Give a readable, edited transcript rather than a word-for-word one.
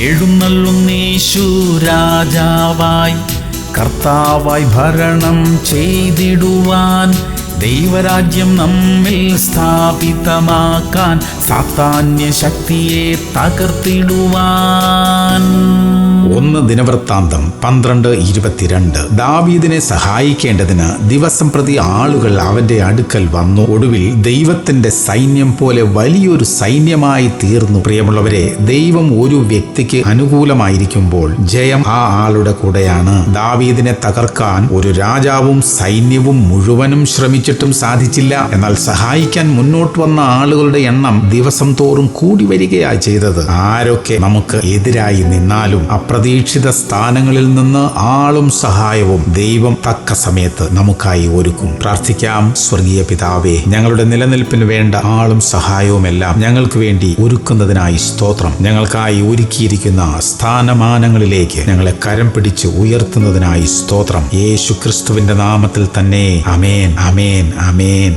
എഴുന്നള്ളുന്നേശു രാജാവായി കർത്താവായി ഭരണം ചെയ്തിടുവാൻ, ദൈവരാജ്യം നമ്മിൽ സ്ഥാപിതമാക്കാൻ, സാത്താന്യ ശക്തിയെ തകർത്തിടുവാൻ. 1 ദിനവൃത്താന്തം 12:22. ദാവീദിനെ സഹായിക്കേണ്ടതിന് ദിവസം പ്രതി ആളുകൾ അവന്റെ അടുക്കൽ വന്നു. ഒടുവിൽ ദൈവത്തിന്റെ സൈന്യം പോലെ വലിയൊരു സൈന്യമായി തീർന്നു. പ്രിയമുള്ളവരെ, ദൈവം ഒരു വ്യക്തിക്ക് അനുകൂലമായിരിക്കുമ്പോൾ ജയം ആ ആളുടെ കൂടെയാണ്. ദാവീദിനെ തകർക്കാൻ ഒരു രാജാവും സൈന്യവും മുഴുവനും ശ്രമിച്ചിട്ടും സാധിച്ചില്ല. എന്നാൽ സഹായിക്കാൻ മുന്നോട്ട് വന്ന ആളുകളുടെ എണ്ണം ദിവസം തോറും കൂടി വരികയായി ചെയ്തത്. ആരൊക്കെ നമുക്ക് എതിരായി നിന്നാലും അപ്രതീക്ഷിത സ്ഥാനങ്ങളിൽ നിന്ന് ആളും സഹായവും ദൈവം തക്ക സമയത്ത് നമുക്കായി ഒരുക്കും. പ്രാർത്ഥിക്കാം. സ്വർഗീയ പിതാവേ, ഞങ്ങളുടെ നിലനിൽപ്പിന് വേണ്ട ആളും സഹായവുമെല്ലാം ഞങ്ങൾക്ക് വേണ്ടി ഒരുക്കുന്നതിനായി സ്തോത്രം. ഞങ്ങൾക്കായി ഒരുക്കിയിരിക്കുന്ന സ്ഥാനമാനങ്ങളിലേക്ക് ഞങ്ങളെ കരം പിടിച്ച് ഉയർത്തുന്നതിനായി സ്തോത്രം. യേശു ക്രിസ്തുവിന്റെ നാമത്തിൽ തന്നെ. ആമേൻ, ആമേൻ, ആമേൻ.